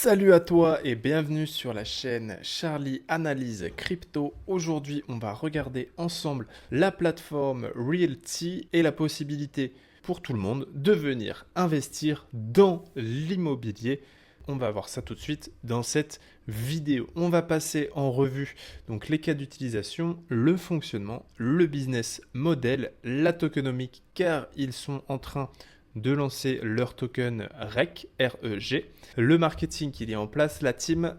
Salut à toi et bienvenue sur la chaîne Charlie Analyse Crypto. Aujourd'hui, on va regarder ensemble la plateforme Realty et la possibilité pour tout le monde de venir investir dans l'immobilier. On va voir ça tout de suite dans cette vidéo. On va passer en revue donc les cas d'utilisation, le fonctionnement, le business model, la tokenomique car ils sont en train de lancer leur token REG, le marketing qui est en place, la team,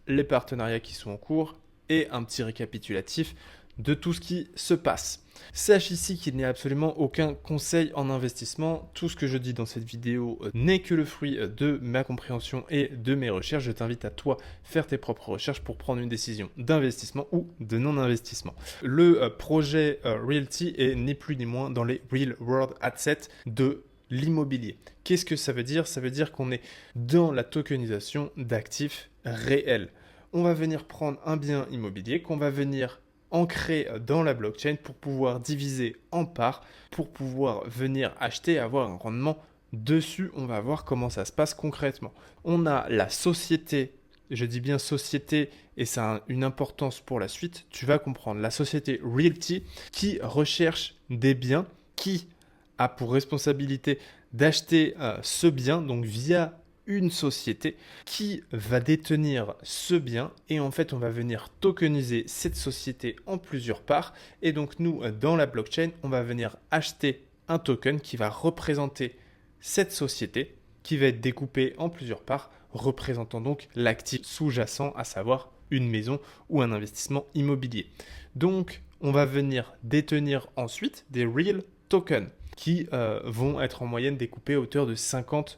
les partenariats qui sont en cours et un petit récapitulatif de tout ce qui se passe. Sache ici qu'il n'y a absolument aucun conseil en investissement. Tout ce que je dis dans cette vidéo n'est que le fruit de ma compréhension et de mes recherches. Je t'invite à toi faire tes propres recherches pour prendre une décision d'investissement ou de non-investissement. Le projet Realty est ni plus ni moins dans les Real World Assets de l'immobilier. Qu'est-ce que ça veut dire? Ça veut dire qu'on est dans la tokenisation d'actifs réels. On va venir prendre un bien immobilier qu'on va venir ancrer dans la blockchain pour pouvoir diviser en parts, pour pouvoir venir acheter et avoir un rendement dessus. On va voir comment ça se passe concrètement. On a la société, je dis bien société et ça a une importance pour la suite, tu vas comprendre, la société Realty qui recherche des biens, qui a pour responsabilité d'acheter ce bien, donc via une société qui va détenir ce bien et en fait on va venir tokeniser cette société en plusieurs parts et donc nous dans la blockchain on va venir acheter un token qui va représenter cette société qui va être découpée en plusieurs parts représentant donc l'actif sous-jacent, à savoir une maison ou un investissement immobilier. Donc on va venir détenir ensuite des real tokens qui vont être en moyenne découpés à hauteur de $50.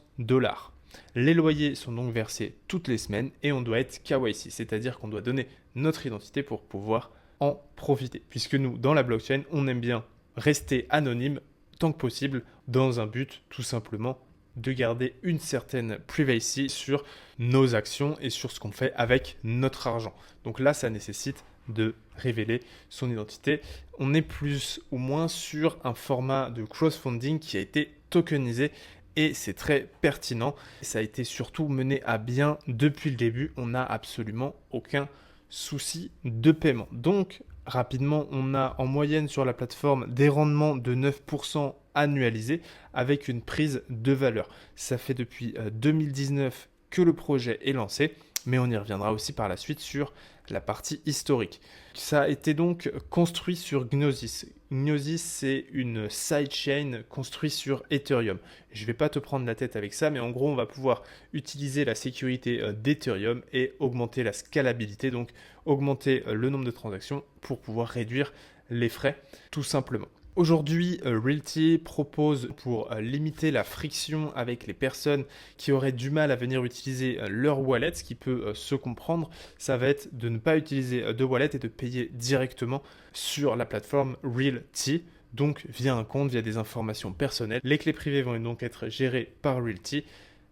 Les loyers sont donc versés toutes les semaines et on doit être KYC, c'est-à-dire qu'on doit donner notre identité pour pouvoir en profiter. Puisque nous, dans la blockchain, on aime bien rester anonyme tant que possible dans un but tout simplement de garder une certaine privacy sur nos actions et sur ce qu'on fait avec notre argent. Donc là, ça nécessite de révéler son identité. On est plus ou moins sur un format de crowdfunding qui a été tokenisé et c'est très pertinent. Ça a été surtout mené à bien depuis le début. On n'a absolument aucun souci de paiement. Donc, rapidement, on a en moyenne sur la plateforme des rendements de 9% annualisés avec une prise de valeur. Ça fait depuis 2019 que le projet est lancé, mais on y reviendra aussi par la suite sur la partie historique. Ça a été donc construit sur Gnosis. Gnosis, c'est une sidechain construite sur Ethereum. Je ne vais pas te prendre la tête avec ça, mais en gros, on va pouvoir utiliser la sécurité d'Ethereum et augmenter la scalabilité, donc augmenter le nombre de transactions pour pouvoir réduire les frais, tout simplement. Aujourd'hui, Realty propose pour limiter la friction avec les personnes qui auraient du mal à venir utiliser leur wallet, ce qui peut se comprendre, ça va être de ne pas utiliser de wallet et de payer directement sur la plateforme Realty, donc via un compte, via des informations personnelles. Les clés privées vont donc être gérées par Realty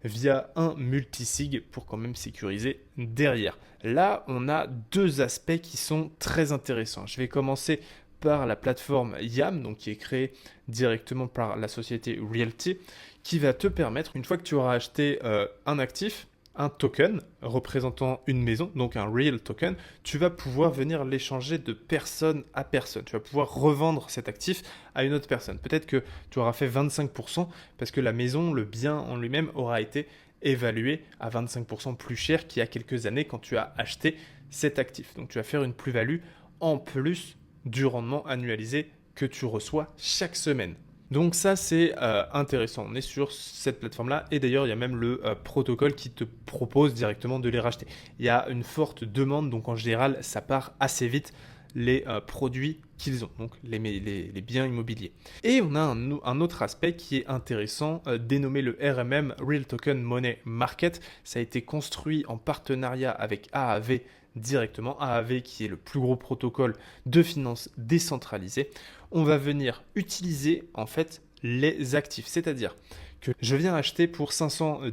via un multisig pour quand même sécuriser derrière. Là, on a deux aspects qui sont très intéressants. Je vais commencer par la plateforme YAM, donc qui est créée directement par la société Realty, qui va te permettre, une fois que tu auras acheté un actif, un token représentant une maison, donc un real token, tu vas pouvoir venir l'échanger de personne à personne. Tu vas pouvoir revendre cet actif à une autre personne. Peut-être que tu auras fait 25% parce que la maison, le bien en lui-même aura été évalué à 25% plus cher qu'il y a quelques années quand tu as acheté cet actif. Donc tu vas faire une plus-value en plus du rendement annualisé que tu reçois chaque semaine. Donc ça, c'est intéressant. On est sur cette plateforme-là. Et d'ailleurs, il y a même le protocole qui te propose directement de les racheter. Il y a une forte demande. Donc en général, ça part assez vite les produits qu'ils ont, donc les biens immobiliers. Et on a un autre aspect qui est intéressant, dénommé le RMM, Real Token Money Market. Ça a été construit en partenariat avec AAV directement, AAV qui est le plus gros protocole de finance décentralisée. On va venir utiliser en fait les actifs, c'est-à-dire que je viens acheter pour $500,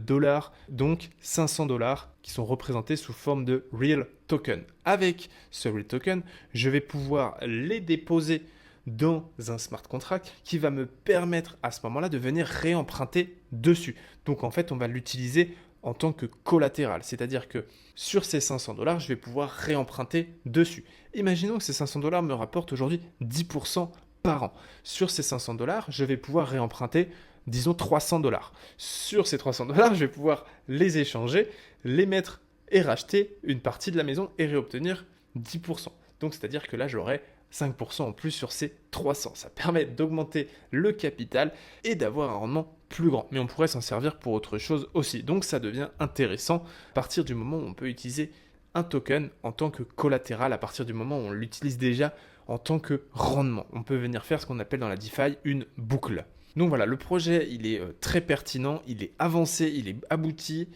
donc $500 qui sont représentés sous forme de real token. Avec ce real token, je vais pouvoir les déposer dans un smart contract qui va me permettre à ce moment-là de venir réemprunter dessus. Donc en fait, on va l'utiliser en tant que collatéral. C'est-à-dire que sur ces 500 dollars, je vais pouvoir réemprunter dessus. Imaginons que ces 500 dollars me rapportent aujourd'hui 10% par an. Sur ces 500 dollars, je vais pouvoir réemprunter, disons, 300 dollars. Sur ces 300 dollars, je vais pouvoir les échanger, les mettre et racheter une partie de la maison et réobtenir 10%. Donc, c'est-à-dire que là, j'aurai 5% en plus sur ces 300. Ça permet d'augmenter le capital et d'avoir un rendement plus grand. Mais on pourrait s'en servir pour autre chose aussi. Donc, ça devient intéressant à partir du moment où on peut utiliser un token en tant que collatéral, à partir du moment où on l'utilise déjà en tant que rendement. On peut venir faire ce qu'on appelle dans la DeFi une boucle. Donc voilà, le projet, il est très pertinent, il est avancé, il est abouti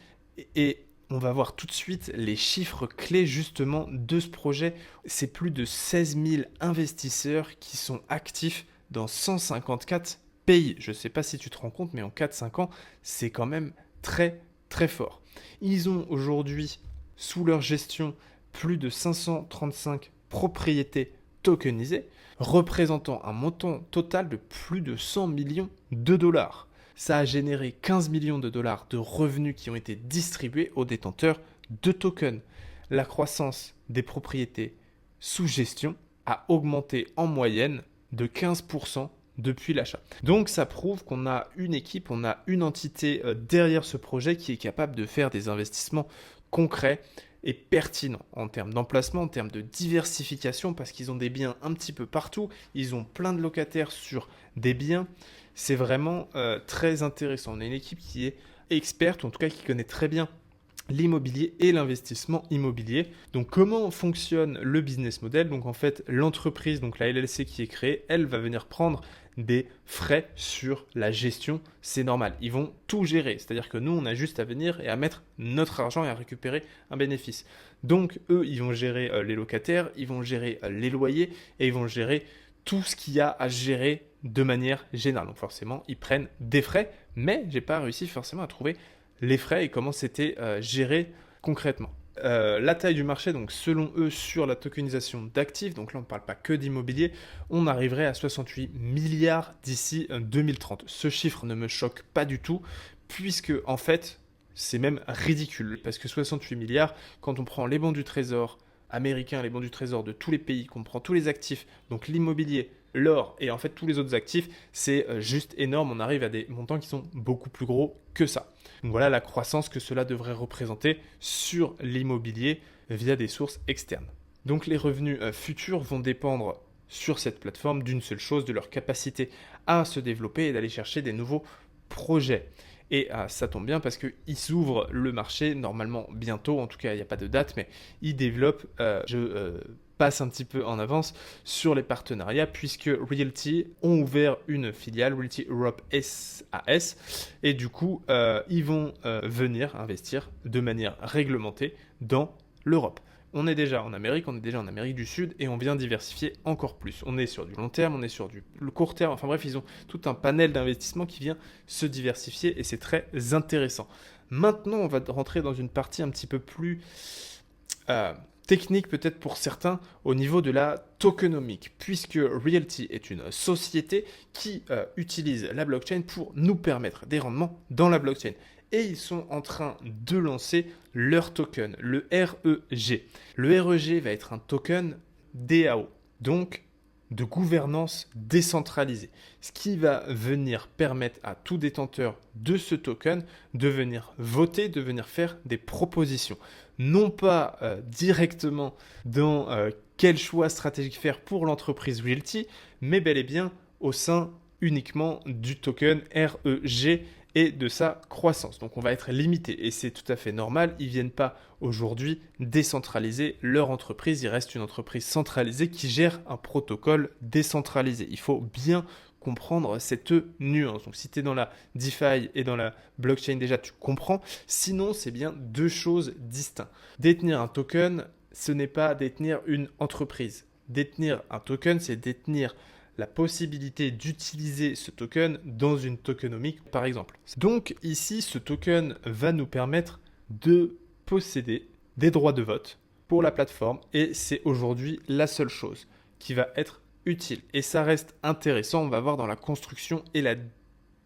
et on va voir tout de suite les chiffres clés justement de ce projet. C'est plus de 16 000 investisseurs qui sont actifs dans 154 pays. Je ne sais pas si tu te rends compte, mais en 4-5 ans, c'est quand même très très fort. Ils ont aujourd'hui sous leur gestion plus de 535 propriétés tokenisées, représentant un montant total de plus de 100 millions de dollars. Ça a généré 15 millions de dollars de revenus qui ont été distribués aux détenteurs de tokens. La croissance des propriétés sous gestion a augmenté en moyenne de 15% depuis l'achat. Donc ça prouve qu'on a une équipe, on a une entité derrière ce projet qui est capable de faire des investissements concrets et pertinents en termes d'emplacement, en termes de diversification, parce qu'ils ont des biens un petit peu partout, ils ont plein de locataires sur des biens. C'est vraiment très intéressant. On a une équipe qui est experte, ou en tout cas qui connaît très bien l'immobilier et l'investissement immobilier. Donc comment fonctionne le business model? Donc en fait, l'entreprise, donc la LLC qui est créée, elle va venir prendre des frais sur la gestion, c'est normal. Ils vont tout gérer, c'est-à-dire que nous, on a juste à venir et à mettre notre argent et à récupérer un bénéfice. Donc eux, ils vont gérer les locataires, ils vont gérer les loyers et ils vont gérer tout ce qu'il y a à gérer de manière générale. Donc forcément, ils prennent des frais, mais j'ai pas réussi forcément à trouver les frais et comment c'était géré concrètement. La taille du marché, donc selon eux, sur la tokenisation d'actifs, donc là on ne parle pas que d'immobilier, on arriverait à 68 milliards d'ici 2030. Ce chiffre ne me choque pas du tout, puisque en fait, c'est même ridicule, parce que 68 milliards, quand on prend les bons du trésor américains, les bons du trésor de tous les pays, qu'on prend tous les actifs, donc l'immobilier, l'or et en fait tous les autres actifs, c'est juste énorme, on arrive à des montants qui sont beaucoup plus gros que ça. Donc voilà la croissance que cela devrait représenter sur l'immobilier via des sources externes. Donc les revenus futurs vont dépendre sur cette plateforme d'une seule chose, de leur capacité à se développer et d'aller chercher des nouveaux projets. Et ça tombe bien parce qu'ils ouvrent le marché normalement bientôt, en tout cas il n'y a pas de date, mais ils développent, passe un petit peu en avance sur les partenariats puisque Realty ont ouvert une filiale, Realty Europe SAS, et du coup ils vont venir investir de manière réglementée dans l'Europe. On est déjà en Amérique, on est déjà en Amérique du Sud et on vient diversifier encore plus. On est sur du long terme, on est sur du court terme, enfin bref, ils ont tout un panel d'investissement qui vient se diversifier et c'est très intéressant. Maintenant, on va rentrer dans une partie un petit peu plus technique peut-être pour certains au niveau de la tokenomique, puisque Realty est une société qui utilise la blockchain pour nous permettre des rendements dans la blockchain. Et ils sont en train de lancer leur token, le REG. Le REG va être un token DAO, donc de gouvernance décentralisée, ce qui va venir permettre à tout détenteur de ce token de venir voter, de venir faire des propositions. Non pas directement dans quel choix stratégique faire pour l'entreprise Realty, mais bel et bien au sein uniquement du token REG et de sa croissance. Donc on va être limité et c'est tout à fait normal. Ils ne viennent pas aujourd'hui décentraliser leur entreprise. Il reste une entreprise centralisée qui gère un protocole décentralisé. Il faut bien comprendre cette nuance. Donc si tu es dans la DeFi et dans la blockchain déjà, tu comprends. Sinon, c'est bien deux choses distinctes. Détenir un token, ce n'est pas détenir une entreprise. Détenir un token, c'est détenir la possibilité d'utiliser ce token dans une tokenomique, par exemple. Donc ici, ce token va nous permettre de posséder des droits de vote pour la plateforme et c'est aujourd'hui la seule chose qui va être utile. Et ça reste intéressant, on va voir dans la construction et la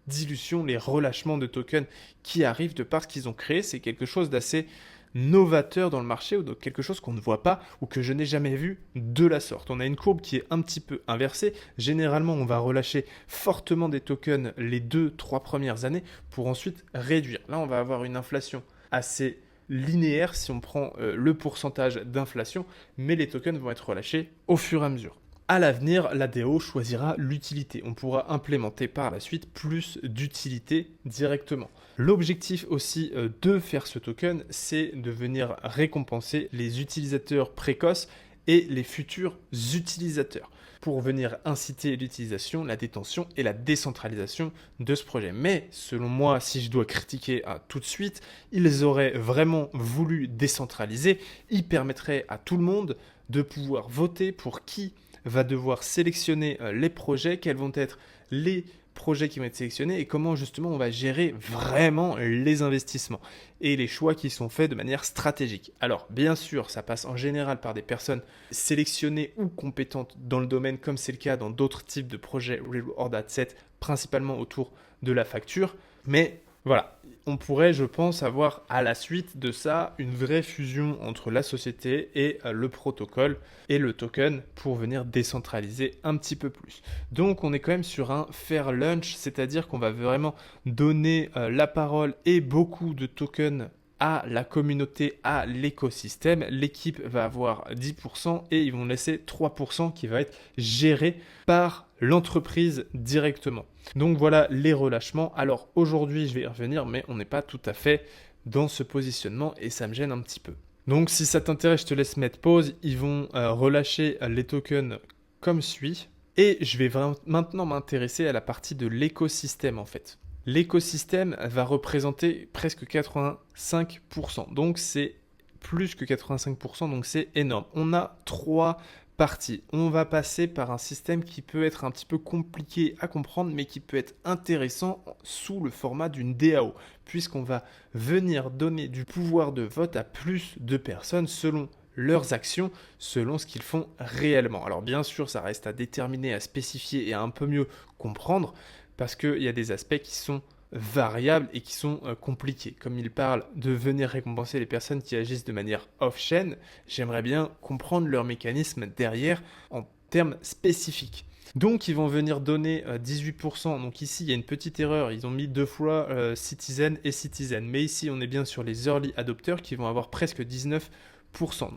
dilution, les relâchements de tokens qui arrivent de par ce qu'ils ont créé. C'est quelque chose d'assez novateur dans le marché ou de quelque chose qu'on ne voit pas ou que je n'ai jamais vu de la sorte. On a une courbe qui est un petit peu inversée. Généralement, on va relâcher fortement des tokens les 2-3 premières années pour ensuite réduire. Là, on va avoir une inflation assez linéaire si on prend le pourcentage d'inflation, mais les tokens vont être relâchés au fur et à mesure. À l'avenir, la DAO choisira l'utilité. On pourra implémenter par la suite plus d'utilité directement. L'objectif aussi de faire ce token, c'est de venir récompenser les utilisateurs précoces et les futurs utilisateurs pour venir inciter l'utilisation, la détention et la décentralisation de ce projet. Mais selon moi, si je dois critiquer tout de suite, ils auraient vraiment voulu décentraliser. Ils permettraient à tout le monde de pouvoir voter pour qui va devoir sélectionner les projets, quels vont être les projets qui vont être sélectionnés et comment justement on va gérer vraiment les investissements et les choix qui sont faits de manière stratégique. Alors bien sûr, ça passe en général par des personnes sélectionnées ou compétentes dans le domaine, comme c'est le cas dans d'autres types de projets Real World Asset, principalement autour de la facture, mais voilà, on pourrait, je pense, avoir à la suite de ça une vraie fusion entre la société et le protocole et le token pour venir décentraliser un petit peu plus. Donc on est quand même sur un fair lunch, c'est-à-dire qu'on va vraiment donner la parole et beaucoup de tokens à la communauté, à l'écosystème. L'équipe va avoir 10% et ils vont laisser 3% qui va être géré par l'entreprise directement. Donc voilà les relâchements. Alors aujourd'hui, je vais y revenir, mais on n'est pas tout à fait dans ce positionnement et ça me gêne un petit peu. Donc si ça t'intéresse, je te laisse mettre pause. Ils vont relâcher les tokens comme suit. Et je vais maintenant m'intéresser à la partie de l'écosystème en fait. L'écosystème va représenter presque 85%. Donc c'est plus que 85%, donc c'est énorme. On a 3 parties. On va passer par un système qui peut être un petit peu compliqué à comprendre, mais qui peut être intéressant sous le format d'une DAO, puisqu'on va venir donner du pouvoir de vote à plus de personnes selon leurs actions, selon ce qu'ils font réellement. Alors bien sûr, ça reste à déterminer, à spécifier et à un peu mieux comprendre, parce qu'il y a des aspects qui sont variables et qui sont compliqués. Comme il parle de venir récompenser les personnes qui agissent de manière off-chain, j'aimerais bien comprendre leur mécanisme derrière en termes spécifiques. Donc ils vont venir donner 18%, donc ici il y a une petite erreur, ils ont mis 2 fois Citizen et Citizen, mais ici on est bien sur les early adopters qui vont avoir presque 19%.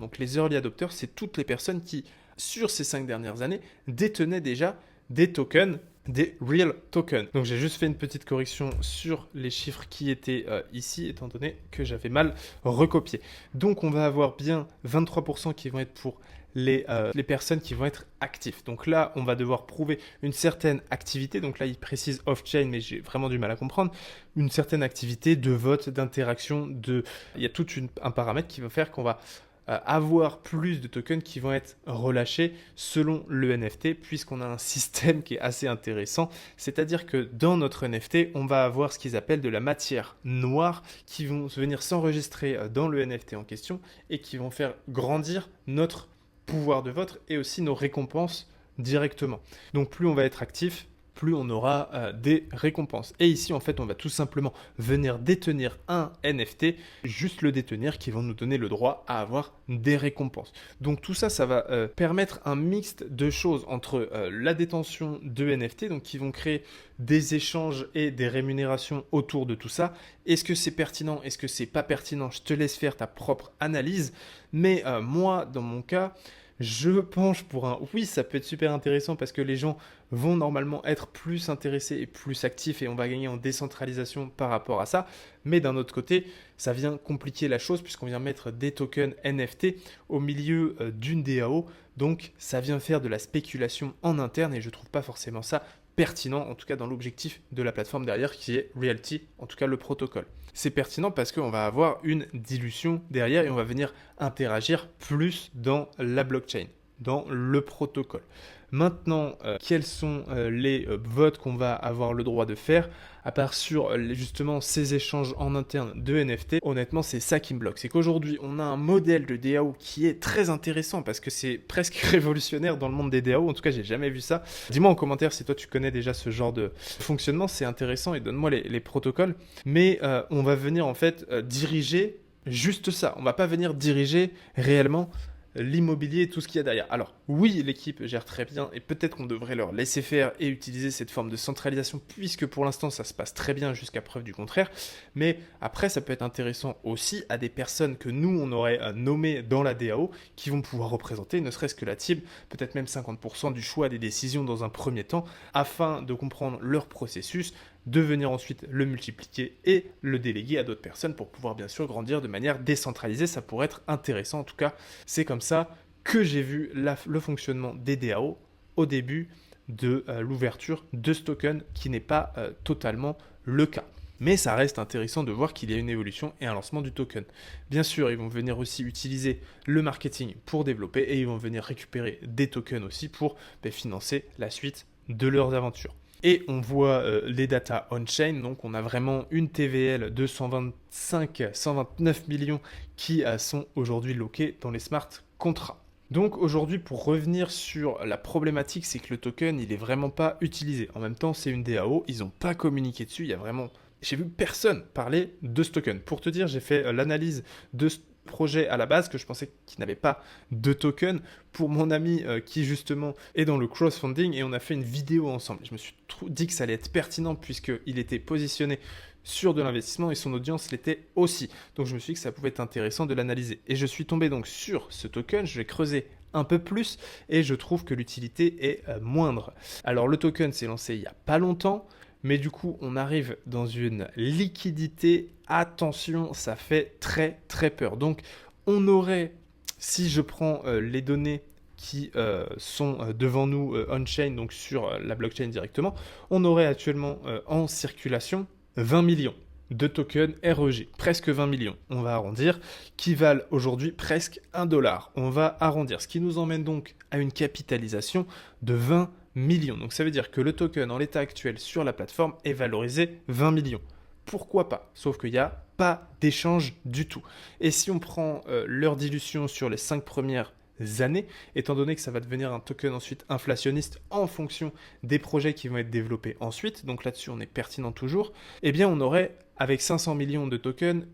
Donc les early adopters, c'est toutes les personnes qui, sur ces 5 dernières années, détenaient déjà des tokens, des real tokens. Donc j'ai juste fait une petite correction sur les chiffres qui étaient ici, étant donné que j'avais mal recopié. Donc on va avoir bien 23% qui vont être pour les personnes qui vont être actifs. Donc là, on va devoir prouver une certaine activité. Donc là, il précise off-chain, mais j'ai vraiment du mal à comprendre. Une certaine activité de vote, d'interaction, il y a tout un paramètre qui va faire qu'on va avoir plus de tokens qui vont être relâchés selon le NFT, puisqu'on a un système qui est assez intéressant. C'est-à-dire que dans notre NFT, on va avoir ce qu'ils appellent de la matière noire qui vont venir s'enregistrer dans le NFT en question et qui vont faire grandir notre pouvoir de vote et aussi nos récompenses directement. Donc plus on va être actif, plus on aura des récompenses. Et ici, en fait, on va tout simplement venir détenir un NFT, juste le détenir, qui vont nous donner le droit à avoir des récompenses. Donc tout ça, ça va permettre un mixte de choses entre la détention de NFT, donc qui vont créer des échanges et des rémunérations autour de tout ça. Est-ce que c'est pertinent? Est-ce que c'est pas pertinent? Je te laisse faire ta propre analyse. Mais moi, dans mon cas, je penche pour un oui, ça peut être super intéressant parce que les gens vont normalement être plus intéressés et plus actifs et on va gagner en décentralisation par rapport à ça. Mais d'un autre côté, ça vient compliquer la chose puisqu'on vient mettre des tokens NFT au milieu d'une DAO. Donc ça vient faire de la spéculation en interne et je ne trouve pas forcément ça pertinent, en tout cas dans l'objectif de la plateforme derrière qui est Realty, en tout cas le protocole. C'est pertinent parce qu'on va avoir une dilution derrière et on va venir interagir plus dans la blockchain, dans le protocole. Maintenant, quels sont les votes qu'on va avoir le droit de faire, à part sur justement ces échanges en interne de NFT, honnêtement c'est ça qui me bloque. C'est qu'aujourd'hui on a un modèle de DAO qui est très intéressant parce que c'est presque révolutionnaire dans le monde des DAO, en tout cas j'ai jamais vu ça. Dis-moi en commentaire si toi tu connais déjà ce genre de fonctionnement, c'est intéressant et donne-moi les protocoles. Mais on va venir en fait diriger juste ça, on va pas venir diriger réellement l'immobilier et tout ce qu'il y a derrière. Alors oui, l'équipe gère très bien et peut-être qu'on devrait leur laisser faire et utiliser cette forme de centralisation puisque pour l'instant ça se passe très bien jusqu'à preuve du contraire. Mais après ça peut être intéressant aussi à des personnes que nous on aurait nommées dans la DAO qui vont pouvoir représenter ne serait-ce que la team, peut-être même 50% du choix des décisions dans un premier temps afin de comprendre leur processus, de venir ensuite le multiplier et le déléguer à d'autres personnes pour pouvoir bien sûr grandir de manière décentralisée. Ça pourrait être intéressant, en tout cas c'est comme ça que j'ai vu le fonctionnement des DAO au début de l'ouverture de ce token qui n'est pas totalement le cas. Mais ça reste intéressant de voir qu'il y a une évolution et un lancement du token. Bien sûr, ils vont venir aussi utiliser le marketing pour développer et ils vont venir récupérer des tokens aussi pour financer la suite de leurs aventures. Et on voit les data on-chain, donc on a vraiment une TVL de 129 millions qui sont aujourd'hui lockés dans les smart contracts. Donc aujourd'hui, pour revenir sur la problématique, c'est que le token, il est vraiment pas utilisé. En même temps, c'est une DAO, ils n'ont pas communiqué dessus, il y a vraiment... J'ai vu personne parler de ce token. Pour te dire, j'ai fait l'analyse de ce projet à la base que je pensais qu'il n'avait pas de token pour mon ami qui justement est dans le crowdfunding et on a fait une vidéo ensemble. Je me suis dit que ça allait être pertinent puisqu'il était positionné sur de l'investissement et son audience l'était aussi. Donc je me suis dit que ça pouvait être intéressant de l'analyser. Et je suis tombé donc sur ce token, je l'ai creusé un peu plus et je trouve que l'utilité est moindre. Alors le token s'est lancé il n'y a pas longtemps, mais du coup on arrive dans une liquidité, attention, ça fait très très peur. Donc on aurait, si je prends les données qui sont devant nous on-chain, donc sur la blockchain directement, on aurait actuellement en circulation 20 millions de tokens REG, presque 20 millions, on va arrondir, qui valent aujourd'hui presque $1. On va arrondir, ce qui nous emmène donc à une capitalisation de 20 millions. Donc ça veut dire que le token en l'état actuel sur la plateforme est valorisé 20 millions. Pourquoi pas? Sauf qu'il n'y a pas d'échange du tout. Et si on prend leur dilution sur les 5 premières années, étant donné que ça va devenir un token ensuite inflationniste en fonction des projets qui vont être développés ensuite, donc là-dessus on est pertinent toujours, eh bien on aurait avec 500 millions de tokens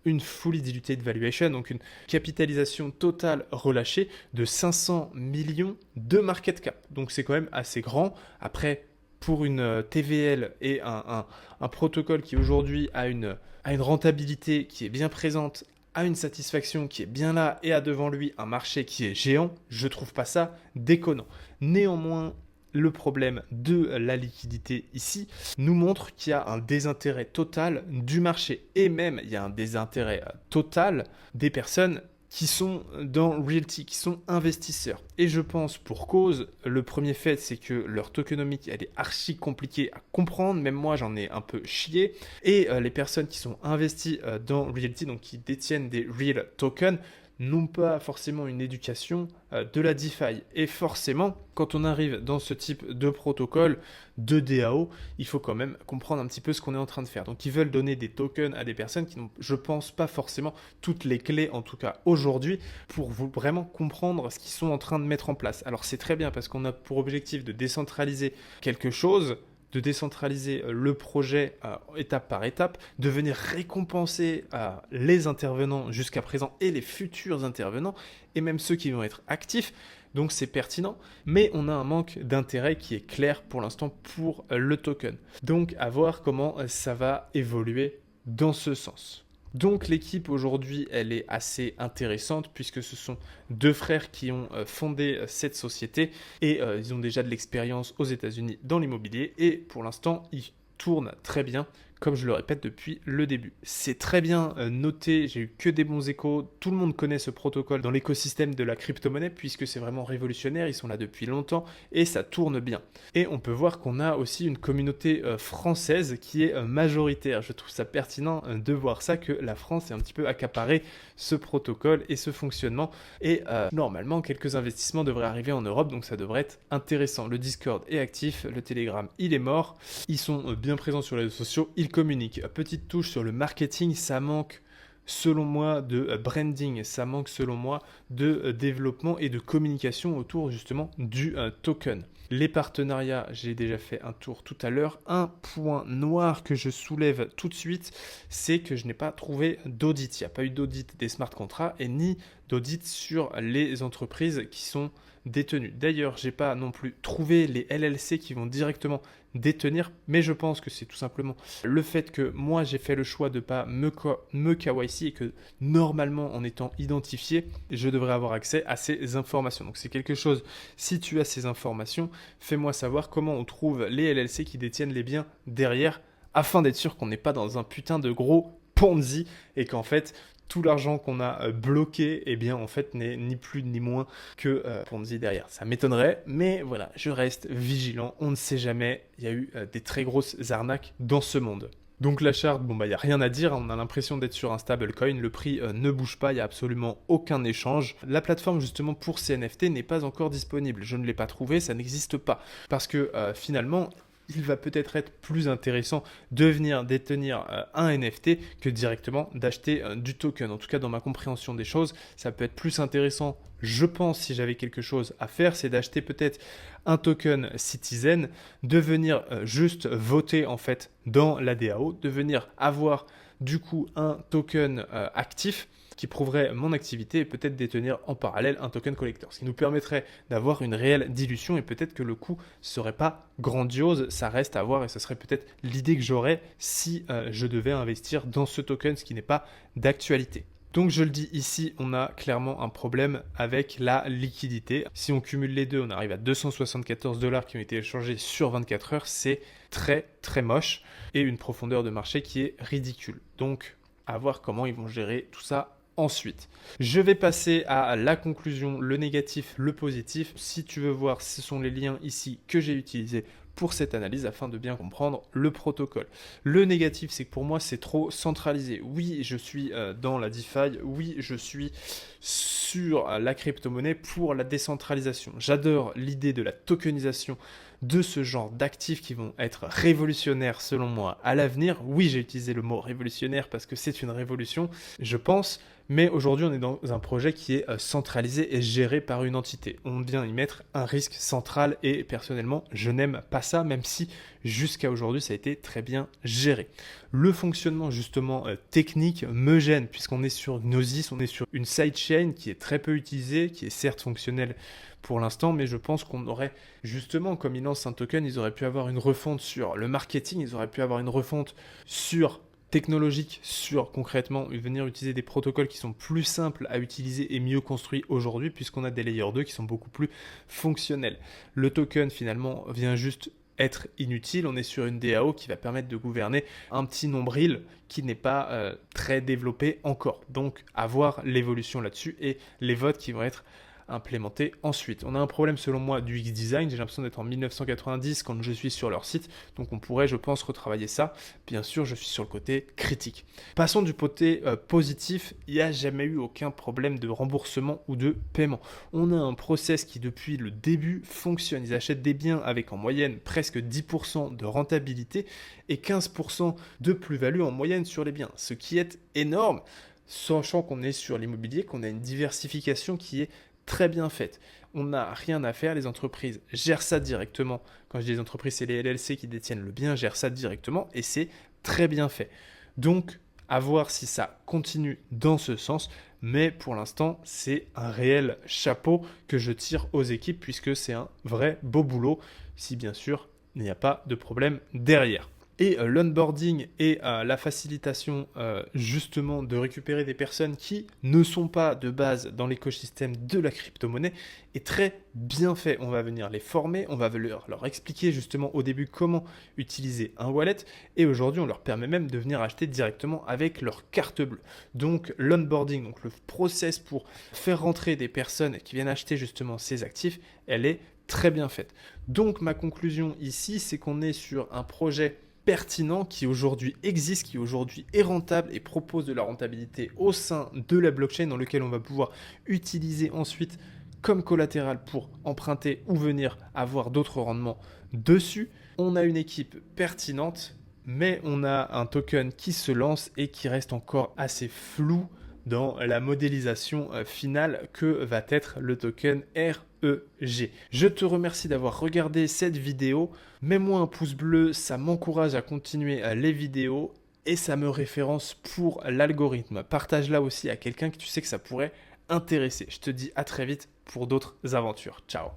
une fully diluted valuation, donc une capitalisation totale relâchée de 500 millions de market cap. Donc c'est quand même assez grand. Après, pour une TVL et un protocole qui aujourd'hui a une rentabilité qui est bien présente, a une satisfaction qui est bien là et a devant lui un marché qui est géant, je trouve pas ça déconnant. Néanmoins, le problème de la liquidité ici nous montre qu'il y a un désintérêt total du marché et même il y a un désintérêt total des personnes qui sont dans Realty, qui sont investisseurs. Et je pense pour cause, le premier fait, c'est que leur tokenomique, elle est archi compliquée à comprendre. Même moi, j'en ai un peu chié. Et les personnes qui sont investies dans Realty, donc qui détiennent des Real tokens, n'ont pas forcément une éducation de la DeFi. Et forcément, quand on arrive dans ce type de protocole de DAO, il faut quand même comprendre un petit peu ce qu'on est en train de faire. Donc ils veulent donner des tokens à des personnes qui n'ont, je pense, pas forcément toutes les clés, en tout cas aujourd'hui, pour vous vraiment comprendre ce qu'ils sont en train de mettre en place. Alors c'est très bien parce qu'on a pour objectif de décentraliser quelque chose, de décentraliser le projet étape par étape, de venir récompenser les intervenants jusqu'à présent et les futurs intervenants, et même ceux qui vont être actifs. Donc c'est pertinent, mais on a un manque d'intérêt qui est clair pour l'instant pour le token. Donc à voir comment ça va évoluer dans ce sens. Donc l'équipe aujourd'hui, elle est assez intéressante puisque ce sont deux frères qui ont fondé cette société et ils ont déjà de l'expérience aux États-Unis dans l'immobilier et pour l'instant, ils tournent très bien comme je le répète depuis le début. C'est très bien noté, j'ai eu que des bons échos, tout le monde connaît ce protocole dans l'écosystème de la crypto-monnaie puisque c'est vraiment révolutionnaire, ils sont là depuis longtemps et ça tourne bien. Et on peut voir qu'on a aussi une communauté française qui est majoritaire. Je trouve ça pertinent de voir ça, que la France est un petit peu accaparée ce protocole et ce fonctionnement. Et normalement, quelques investissements devraient arriver en Europe, donc ça devrait être intéressant. Le Discord est actif, le Telegram, il est mort. Ils sont bien présents sur les réseaux sociaux, ils communiquent. Petite touche sur le marketing, ça manque selon moi de branding, ça manque selon moi de développement et de communication autour justement du token. Les partenariats, j'ai déjà fait un tour tout à l'heure. Un point noir que je soulève tout de suite, c'est que je n'ai pas trouvé d'audit. Il n'y a pas eu d'audit des smart contracts et ni d'audit sur les entreprises qui sont détenues. D'ailleurs, je n'ai pas non plus trouvé les LLC qui vont directement détenir, mais je pense que c'est tout simplement le fait que moi j'ai fait le choix de ne pas me KYC et que normalement en étant identifié, je devrais avoir accès à ces informations. Donc c'est quelque chose, si tu as ces informations, fais-moi savoir comment on trouve les LLC qui détiennent les biens derrière, afin d'être sûr qu'on n'est pas dans un putain de gros Ponzi et qu'en fait tout l'argent qu'on a bloqué, eh bien en fait n'est ni plus ni moins que Ponzi derrière. Ça m'étonnerait, mais voilà, je reste vigilant. On ne sait jamais, il y a eu des très grosses arnaques dans ce monde. Donc la charte, bon bah il n'y a rien à dire, on a l'impression d'être sur un stablecoin, le prix ne bouge pas, il n'y a absolument aucun échange. La plateforme justement pour ces NFT n'est pas encore disponible, je ne l'ai pas trouvé, ça n'existe pas. Parce que finalement, il va peut-être être plus intéressant de venir détenir un NFT que directement d'acheter du token. En tout cas, dans ma compréhension des choses, ça peut être plus intéressant, je pense, si j'avais quelque chose à faire, c'est d'acheter peut-être un token Citizen, de venir juste voter en fait dans la DAO, de venir avoir du coup un token actif qui prouverait mon activité et peut-être détenir en parallèle un token collector. Ce qui nous permettrait d'avoir une réelle dilution et peut-être que le coût ne serait pas grandiose, ça reste à voir et ce serait peut-être l'idée que j'aurais si je devais investir dans ce token, ce qui n'est pas d'actualité. Donc je le dis ici, on a clairement un problème avec la liquidité. Si on cumule les deux, on arrive à 274 $ qui ont été échangés sur 24 heures, c'est très très moche et une profondeur de marché qui est ridicule. Donc à voir comment ils vont gérer tout ça ensuite. Je vais passer à la conclusion, le négatif, le positif. Si tu veux voir, ce sont les liens ici que j'ai utilisés pour cette analyse afin de bien comprendre le protocole. Le négatif, c'est que pour moi, c'est trop centralisé. Oui, je suis dans la DeFi. Oui, je suis sur la crypto-monnaie pour la décentralisation. J'adore l'idée de la tokenisation de ce genre d'actifs qui vont être révolutionnaires selon moi à l'avenir. Oui, j'ai utilisé le mot révolutionnaire parce que c'est une révolution, je pense. Mais aujourd'hui, on est dans un projet qui est centralisé et géré par une entité. On vient y mettre un risque central et personnellement, je n'aime pas ça, même si jusqu'à aujourd'hui, ça a été très bien géré. Le fonctionnement justement technique me gêne puisqu'on est sur Gnosis, on est sur une sidechain qui est très peu utilisée, qui est certes fonctionnelle pour l'instant, mais je pense qu'on aurait justement, comme ils lancent un token, ils auraient pu avoir une refonte sur le marketing, ils auraient pu avoir une refonte sur technologique, sur concrètement venir utiliser des protocoles qui sont plus simples à utiliser et mieux construits aujourd'hui puisqu'on a des layers 2 qui sont beaucoup plus fonctionnels. Le token finalement vient juste être inutile, on est sur une DAO qui va permettre de gouverner un petit nombril qui n'est pas très développé encore. Donc à voir l'évolution là-dessus et les votes qui vont être implémenté ensuite. On a un problème selon moi du UX design, j'ai l'impression d'être en 1990 quand je suis sur leur site, donc on pourrait je pense retravailler ça. Bien sûr je suis sur le côté critique. Passons du côté positif, il n'y a jamais eu aucun problème de remboursement ou de paiement. On a un process qui depuis le début fonctionne, ils achètent des biens avec en moyenne presque 10% de rentabilité et 15% de plus-value en moyenne sur les biens, ce qui est énorme, sachant qu'on est sur l'immobilier, qu'on a une diversification qui est très bien faite. On n'a rien à faire, les entreprises gèrent ça directement. Quand je dis les entreprises, c'est les LLC qui détiennent le bien, gèrent ça directement et c'est très bien fait. Donc, à voir si ça continue dans ce sens, mais pour l'instant, c'est un réel chapeau que je tire aux équipes puisque c'est un vrai beau boulot, si bien sûr, il n'y a pas de problème derrière. Et l'onboarding et la facilitation justement de récupérer des personnes qui ne sont pas de base dans l'écosystème de la crypto-monnaie est très bien fait. On va venir les former, on va leur expliquer justement au début comment utiliser un wallet et aujourd'hui on leur permet même de venir acheter directement avec leur carte bleue. Donc l'onboarding, donc le process pour faire rentrer des personnes qui viennent acheter justement ces actifs, elle est très bien faite. Donc ma conclusion ici, c'est qu'on est sur un projet pertinent qui aujourd'hui existe, qui aujourd'hui est rentable et propose de la rentabilité au sein de la blockchain dans lequel on va pouvoir utiliser ensuite comme collatéral pour emprunter ou venir avoir d'autres rendements dessus. On a une équipe pertinente, mais on a un token qui se lance et qui reste encore assez flou dans la modélisation finale que va être le token REG. Je te remercie d'avoir regardé cette vidéo. Mets-moi un pouce bleu, ça m'encourage à continuer les vidéos et ça me référence pour l'algorithme. Partage-la aussi à quelqu'un que tu sais que ça pourrait intéresser. Je te dis à très vite pour d'autres aventures. Ciao.